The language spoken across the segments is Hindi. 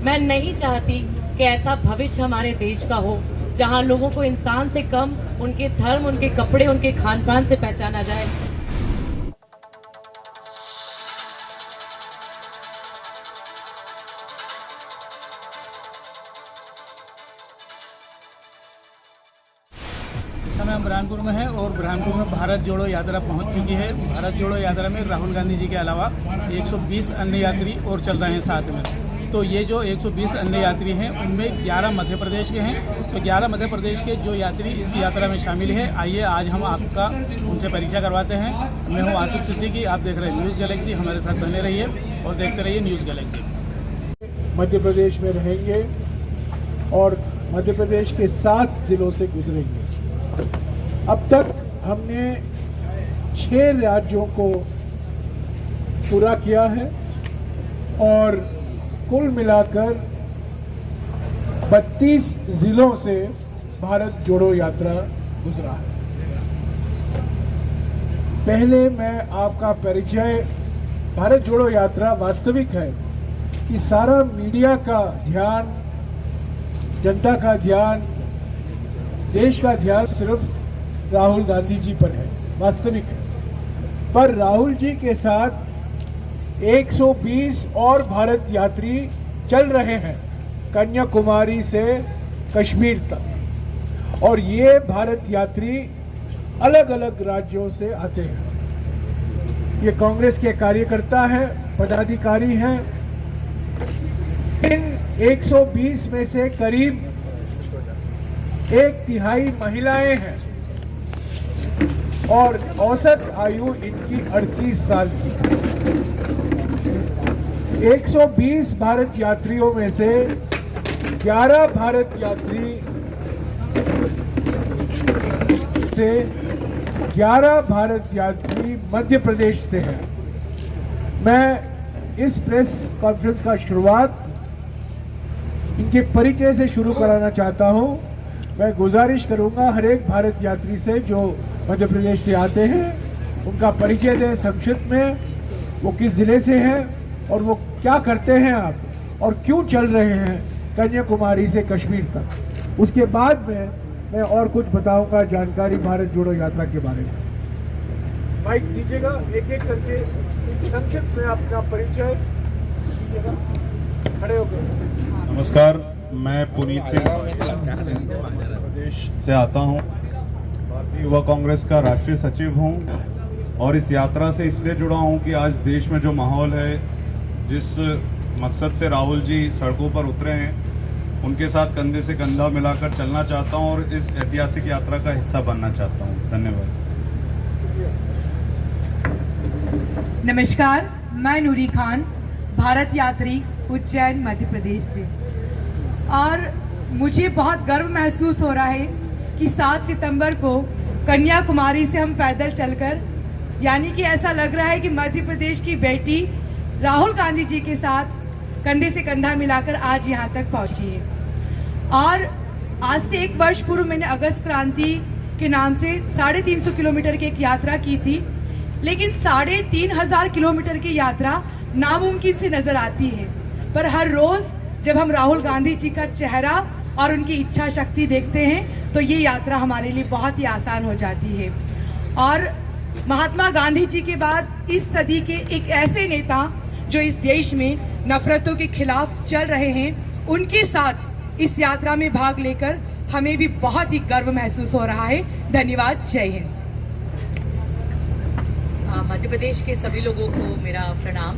मैं नहीं चाहती कि ऐसा भविष्य हमारे देश का हो जहां लोगों को इंसान से कम उनके धर्म, उनके कपड़े, उनके खान पान से पहचाना जाए। इस समय हम बुरहानपुर में हैं और बुरहानपुर में भारत जोड़ो यात्रा पहुंच चुकी है। भारत जोड़ो यात्रा में राहुल गांधी जी के अलावा 120 अन्य यात्री और चल रहे हैं साथ में। तो ये जो 120 अन्य यात्री हैं उनमें 11 मध्य प्रदेश के हैं। तो 11 मध्य प्रदेश के जो यात्री इस यात्रा में शामिल है, आइए आज हम आपका उनसे परिचय करवाते हैं। मैं हूँ आसिफ सिद्दीकी, आप देख रहे हैं न्यूज़ गैलेक्सी। हमारे साथ बने रहिए और देखते रहिए न्यूज़ गैलेक्सी। मध्य प्रदेश में रहेंगे और मध्य प्रदेश के 7 जिलों से गुजरेंगे। अब तक हमने 6 राज्यों को पूरा किया है और कुल मिलाकर 32 जिलों से भारत जोड़ो यात्रा गुजरा है। पहले मैं आपका परिचय, भारत जोड़ो यात्रा वास्तविक है कि सारा मीडिया का ध्यान, जनता का ध्यान, देश का ध्यान सिर्फ राहुल गांधी जी पर है, वास्तविक है। पर राहुल जी के साथ 120 और भारत यात्री चल रहे हैं कन्याकुमारी से कश्मीर तक, और ये भारत यात्री अलग अलग राज्यों से आते हैं। ये कांग्रेस के कार्यकर्ता हैं, पदाधिकारी हैं। इन 120 में से करीब 1/3 महिलाएं हैं और औसत आयु इनकी 38 साल की। 120 भारत यात्रियों में से 11 भारत यात्री मध्य प्रदेश से हैं। मैं इस प्रेस कॉन्फ्रेंस का शुरुआत इनके परिचय से शुरू कराना चाहता हूं। मैं गुजारिश करूंगा हर एक भारत यात्री से जो मध्य प्रदेश से आते हैं, उनका परिचय दें संक्षिप्त में, वो किस जिले से हैं और वो क्या करते हैं आप और क्यों चल रहे हैं कन्याकुमारी से कश्मीर तक। उसके बाद में मैं और कुछ बताऊंगा जानकारी भारत जोड़ो यात्रा के बारे में। माइक दीजिएगा, एक एक करके संक्षिप्त में अपना परिचय दीजिएगा, खड़े होकर। नमस्कार, मैं पुनीत सिंह मध्य प्रदेश से आता हूं। भारतीय युवा कांग्रेस का राष्ट्रीय सचिव हूं और इस यात्रा से इसलिए जुड़ा हूं कि आज देश में जो माहौल है, जिस मकसद से राहुल जी सड़कों पर उतरे हैं, उनके साथ कंधे से कंधा मिलाकर चलना चाहता हूं और इस ऐतिहासिक यात्रा का हिस्सा बनना चाहता हूं। धन्यवाद। नमस्कार, मैं नूरी खान, भारत यात्री, उज्जैन मध्य प्रदेश से। और मुझे बहुत गर्व महसूस हो रहा है कि 7 सितंबर को कन्याकुमारी से हम पैदल चलकर, यानी कि ऐसा लग रहा है कि मध्य प्रदेश की बेटी राहुल गांधी जी के साथ कंधे से कंधा मिलाकर आज यहाँ तक पहुँची है। और आज से 1 वर्ष पूर्व मैंने अगस्त क्रांति के नाम से 350 किलोमीटर की एक यात्रा की थी, लेकिन 3500 किलोमीटर की यात्रा नामुमकिन सी नजर आती है। पर हर रोज जब हम राहुल गांधी जी का चेहरा और उनकी इच्छा शक्ति देखते हैं तो ये यात्रा हमारे लिए बहुत ही आसान हो जाती है। और महात्मा गांधी जी के बाद इस सदी के एक ऐसे नेता जो इस देश में नफरतों के खिलाफ चल रहे हैं, उनके साथ इस यात्रा में भाग लेकर हमें भी बहुत ही गर्व महसूस हो रहा है। धन्यवाद, जय हिंद। मध्य प्रदेश के सभी लोगों को मेरा प्रणाम।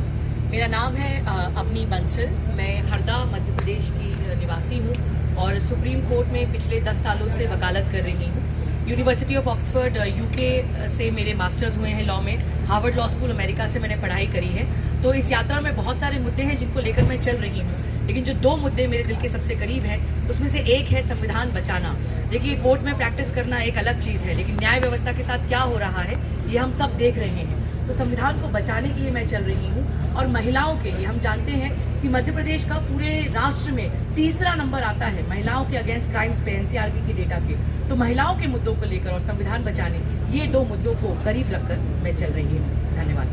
मेरा नाम है अवनी बंसल। मैं हरदा मध्य प्रदेश की निवासी हूँ और सुप्रीम कोर्ट में पिछले 10 सालों से वकालत कर रही हूँ। यूनिवर्सिटी ऑफ ऑक्सफोर्ड यूके से मेरे मास्टर्स हुए हैं लॉ में। हार्वर्ड लॉ स्कूल अमेरिका से मैंने पढ़ाई करी है। तो इस यात्रा में बहुत सारे मुद्दे हैं जिनको लेकर मैं चल रही हूँ, लेकिन जो 2 मुद्दे मेरे दिल के सबसे करीब हैं उसमें से एक है संविधान बचाना। देखिए, कोर्ट में प्रैक्टिस करना एक अलग चीज़ है, लेकिन न्याय व्यवस्था के साथ क्या हो रहा है ये हम सब देख रहे हैं। तो संविधान को बचाने के लिए मैं चल रही हूँ। और महिलाओं के लिए हम जानते हैं कि मध्य प्रदेश का पूरे राष्ट्र में 3रा नंबर आता है महिलाओं के अगेंस्ट क्राइम्स पे एनसीआरबी के डेटा के। तो महिलाओं के मुद्दों को लेकर और संविधान बचाने, ये 2 मुद्दों को करीब रखकर मैं चल रही हूँ। धन्यवाद।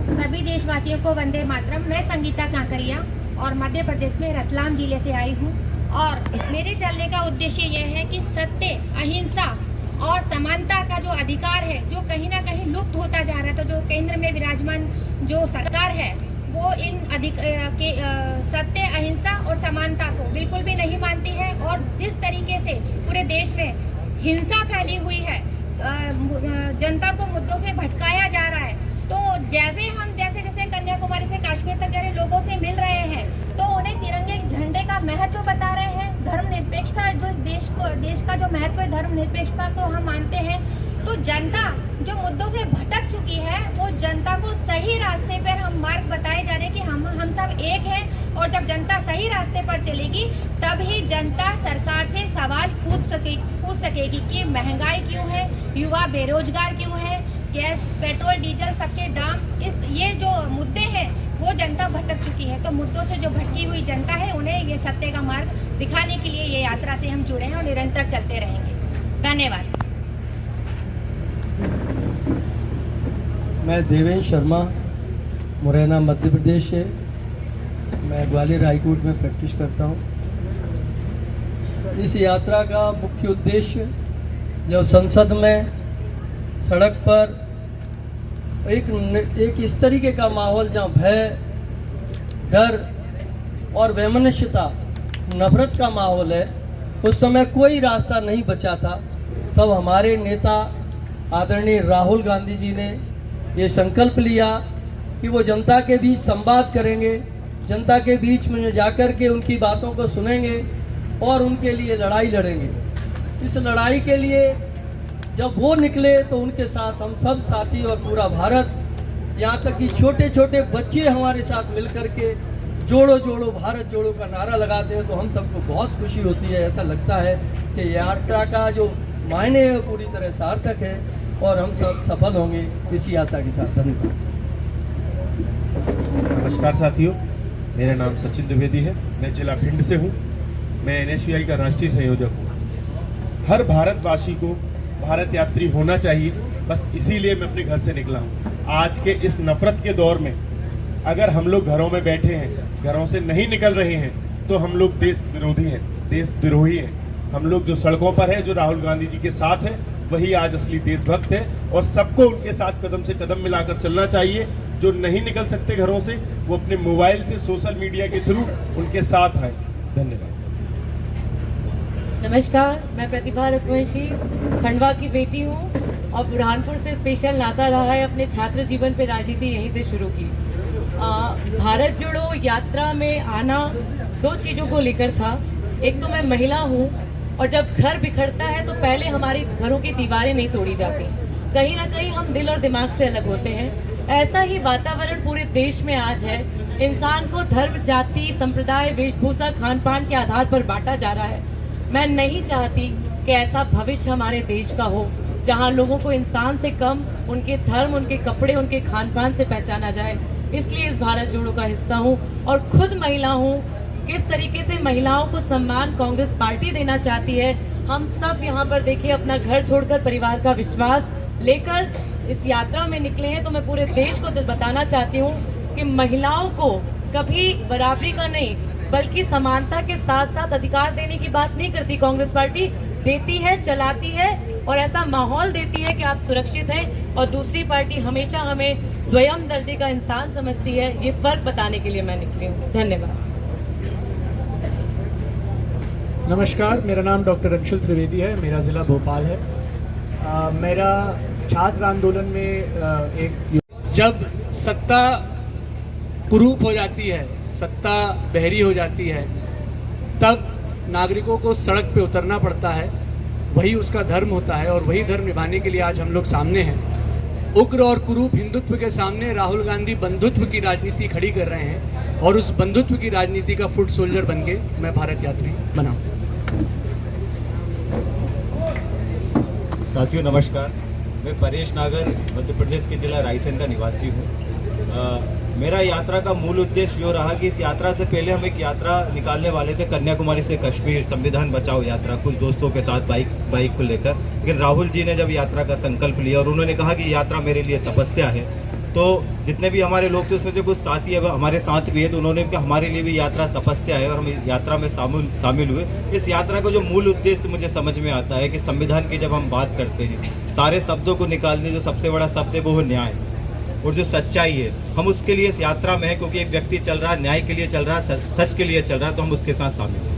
सभी देशवासियों को वंदे मातरम। मैं संगीता कांकरिया और मध्य प्रदेश में रतलाम जिले से आई हूँ और मेरे चलने का उद्देश्य यह है कि सत्य, अहिंसा और समानता का जो अधिकार है जो कहीं ना कहीं लुप्त होता जा रहा है, तो जो केंद्र में विराजमान जो सरकार है वो इन सत्य, अहिंसा और समानता को बिल्कुल भी नहीं मानती है और जिस तरीके से पूरे देश में हिंसा फैली हुई है, जनता को मुद्दों से भटकाया जा रहा है, तो जैसे हम जैसे कन्याकुमारी से कश्मीर तक जा रहे लोगों से मिल रहे हैं तो उन्हें तिरंगे झंडे का महत्व बता रहे हैं। धर्मनिरपेक्षता जो देश का जो महत्व है, धर्मनिरपेक्षता को हम मानते हैं। तो जनता जो मुद्दों से भटक चुकी है वो जनता को सही रास्ते पर हम मार्ग बताए जा रहे हैं कि हम सब एक हैं और जब जनता सही रास्ते पर चलेगी तब ही जनता सरकार से सवाल पूछ सकेगी कि महंगाई क्यों है, युवा बेरोजगार क्यों है, गैस, पेट्रोल, डीजल सबके दाम, ये जो मुद्दे हैं वो जनता भटक चुकी है। तो मुद्दों से जो भटकी हुई जनता है उन्हें ये सत्य का मार्ग दिखाने के लिए ये यात्रा से हम जुड़े हैं और निरंतर चलते रहेंगे। धन्यवाद। मैं देवेंद्र शर्मा, मुरैना मध्य प्रदेश से। मैं ग्वालियर हाईकोर्ट में प्रैक्टिस करता हूँ। इस यात्रा का मुख्य उद्देश्य जब संसद में सड़क पर एक इस तरीके का माहौल जहाँ भय, डर और वैमनस्यता, नफरत का माहौल है, उस समय कोई रास्ता नहीं बचा था। तब हमारे नेता आदरणीय राहुल गांधी जी ने ये संकल्प लिया कि वो जनता के बीच संवाद करेंगे, जनता के बीच में जाकर के उनकी बातों को सुनेंगे और उनके लिए लड़ाई लड़ेंगे। इस लड़ाई के लिए जब वो निकले तो उनके साथ हम सब साथी और पूरा भारत, यहाँ तक कि छोटे छोटे बच्चे हमारे साथ मिलकर के जोड़ो जोड़ो भारत जोड़ो का नारा लगाते हैं, तो हम सबको बहुत खुशी होती है। ऐसा लगता है कि यात्रा का जो मायने है पूरी तरह सार्थक है और हम सब सफल होंगे, इसी आशा के साथ। धन्यवाद। नमस्कार साथियों, मेरा नाम सचिन द्विवेदी है। मैं जिला भिंड से हूँ। मैं NSUI का राष्ट्रीय संयोजक हूँ। हर भारतवासी को भारत यात्री होना चाहिए, बस इसीलिए मैं अपने घर से निकला हूँ। आज के इस नफरत के दौर में अगर हम लोग घरों में बैठे हैं, घरों से नहीं निकल रहे हैं, तो हम लोग देश विरोधी हैं, देशद्रोही हैं। हम लोग जो सड़कों पर है, जो राहुल गांधी जी के साथ है, वही आज असली देशभक्त है और सबको उनके साथ कदम से कदम मिलाकर चलना चाहिए। जो नहीं निकल सकते घरों से, वो अपने मोबाइल से, सोशल मीडिया के थ्रू उनके साथ आए। धन्यवाद। नमस्कार, मैं प्रतिभा रघुवंशी खंडवा की बेटी हूँ और बुरहानपुर से स्पेशल नाता रहा है। अपने छात्र जीवन पे राजनीति यहीं से शुरू की। भारत जोड़ो यात्रा में आना दो चीज़ों को लेकर था। एक तो मैं महिला हूँ और जब घर बिखरता है तो पहले हमारी घरों की दीवारें नहीं तोड़ी जाती, कहीं ना कहीं हम दिल और दिमाग से अलग होते हैं। ऐसा ही वातावरण पूरे देश में आज है। इंसान को धर्म, जाति, संप्रदाय, वेशभूषा, खान पान के आधार पर बांटा जा रहा है। मैं नहीं चाहती कि ऐसा भविष्य हमारे देश का हो जहां लोगों को इंसान से कम उनके धर्म, उनके कपड़े, उनके खान पान से पहचाना जाए। इसलिए इस भारत जोड़ो का हिस्सा हूं और खुद महिला हूं। किस तरीके से महिलाओं को सम्मान कांग्रेस पार्टी देना चाहती है, हम सब यहाँ पर देखिए अपना घर छोड़कर परिवार का विश्वास लेकर इस यात्रा में निकले हैं। तो मैं पूरे देश को बताना चाहती हूँ कि महिलाओं को कभी बराबरी का नहीं बल्कि समानता के साथ साथ अधिकार देने की बात नहीं करती कांग्रेस पार्टी। देती है, चलाती है और ऐसा माहौल देती है कि आप सुरक्षित हैं, और दूसरी पार्टी हमेशा हमें द्वयम दर्जे का इंसान समझती है। ये फर्क बताने के लिए मैं निकली हूँ। धन्यवाद। नमस्कार, मेरा नाम डॉक्टर अंशुल त्रिवेदी है। मेरा ज़िला भोपाल है। मेरा छात्र आंदोलन में जब सत्ता कुरूप हो जाती है, सत्ता बहरी हो जाती है, तब नागरिकों को सड़क पे उतरना पड़ता है। वही उसका धर्म होता है और वही धर्म निभाने के लिए आज हम लोग सामने हैं। उग्र और कुरूप हिंदुत्व के सामने राहुल गांधी बंधुत्व की राजनीति खड़ी कर रहे हैं और उस बंधुत्व की राजनीति का फुट सोल्जर बन के मैं भारत यात्री बना। साथियों नमस्कार, मैं परेश नागर मध्य प्रदेश के जिला रायसेन का निवासी हूँ। मेरा यात्रा का मूल उद्देश्य ये रहा कि इस यात्रा से पहले हम एक यात्रा निकालने वाले थे कन्याकुमारी से कश्मीर, संविधान बचाओ यात्रा, कुछ दोस्तों के साथ बाइक को लेकर। लेकिन राहुल जी ने जब यात्रा का संकल्प लिया और उन्होंने कहा कि यात्रा मेरे लिए तपस्या है, तो जितने भी हमारे लोग थे उसमें से कुछ साथी अब हमारे साथ भी है, तो उन्होंने भी हमारे लिए भी यात्रा तपस्या है और हम यात्रा में शामिल हुए। इस यात्रा का जो मूल उद्देश्य मुझे समझ में आता है कि संविधान की जब हम बात करते हैं, सारे शब्दों को निकालने जो सबसे बड़ा शब्द है वो न्याय और जो सच्चाई है, हम उसके लिए इस यात्रा में है, क्योंकि एक व्यक्ति चल रहा है न्याय के लिए चल रहा है, सच के लिए चल रहा है, तो हम उसके साथ शामिल हैं।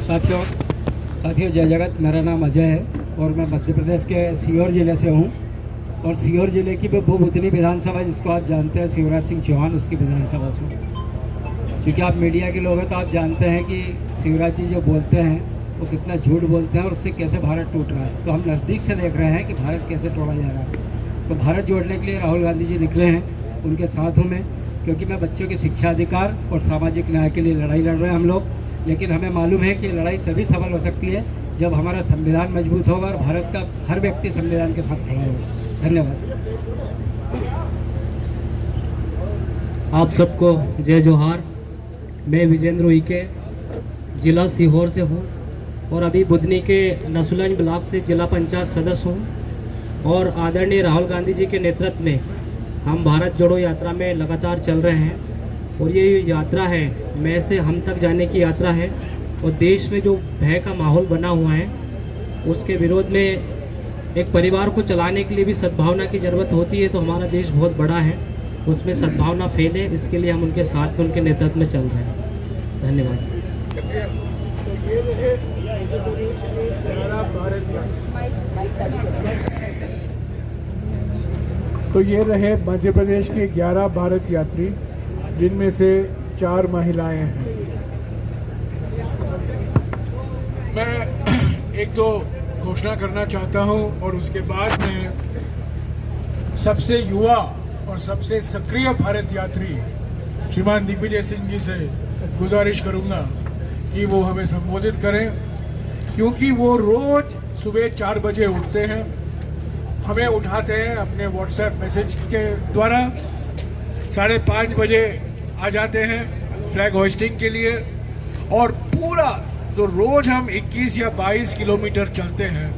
साथियों जय जगत। मेरा नाम अजय है और मैं मध्य प्रदेश के सीहोर ज़िले से हूँ और सीहोर ज़िले की बुधनी विधानसभा, जिसको आप जानते हैं शिवराज सिंह चौहान, उसकी विधानसभा से हूँ। क्योंकि आप मीडिया के लोग हैं तो आप जानते हैं कि शिवराज जी जो बोलते हैं वो कितना झूठ बोलते हैं और उससे कैसे भारत टूट रहा है। तो हम नज़दीक से देख रहे हैं कि भारत कैसे तोड़ा जा रहा है। तो भारत जोड़ने के लिए राहुल गांधी जी निकले हैं, उनके साथ हूँ मैं, क्योंकि मैं बच्चों के शिक्षा अधिकार और सामाजिक न्याय के लिए लड़ाई लड़ रहे हैं हम लोग। लेकिन हमें मालूम है कि लड़ाई तभी सफल हो सकती है जब हमारा संविधान मजबूत होगा और भारत का हर व्यक्ति संविधान के साथ खड़ा होगा। धन्यवाद। आप सबको जय जोहार। मैं विजेंद्र उइके जिला सीहोर से हूँ और अभी बुधनी के नसुलंज ब्लॉक से जिला पंचायत सदस्य हूँ और आदरणीय राहुल गांधी जी के नेतृत्व में हम भारत जोड़ो यात्रा में लगातार चल रहे हैं। और ये यात्रा है मैं से हम तक जाने की यात्रा है और देश में जो भय का माहौल बना हुआ है उसके विरोध में एक परिवार को चलाने के लिए भी सद्भावना की ज़रूरत होती है। तो हमारा देश बहुत बड़ा है, उसमें सद्भावना फैले, इसके लिए हम उनके साथ में उनके नेतृत्व में चल रहे हैं। धन्यवाद। तो ये रहे मध्य प्रदेश के 11 भारत यात्री, जिनमें से 4 महिलाएं हैं। मैं एक दो घोषणा करना चाहता हूं और उसके बाद में सबसे युवा और सबसे सक्रिय भारत यात्री श्रीमान दिग्विजय सिंह जी से गुजारिश करूंगा कि वो हमें संबोधित करें, क्योंकि वो रोज सुबह 4 बजे उठते हैं, हमें उठाते हैं अपने व्हाट्सएप मैसेज के द्वारा, 5:30 बजे आ जाते हैं फ्लैग होइस्टिंग के लिए और पूरा जो रोज हम 21 या 22 किलोमीटर चलते हैं,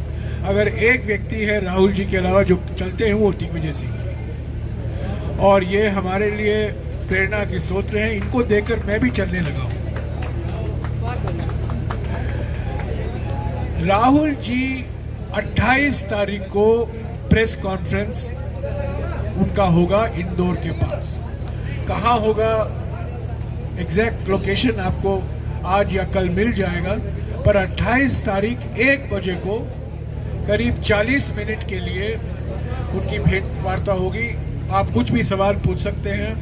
अगर एक व्यक्ति है राहुल जी के अलावा जो चलते हैं वो दिग्विजय सिंह जी, और ये हमारे लिए प्रेरणा के स्रोत हैं। इनको देखकर मैं भी चलने लगा हूँ। राहुल जी 28 तारीख को प्रेस कॉन्फ्रेंस उनका होगा इंदौर के पास। कहाँ होगा एग्जैक्ट लोकेशन आपको आज या कल मिल जाएगा, पर 28 तारीख 1 बजे को करीब 40 मिनट के लिए उनकी भेंट वार्ता होगी। आप कुछ भी सवाल पूछ सकते हैं।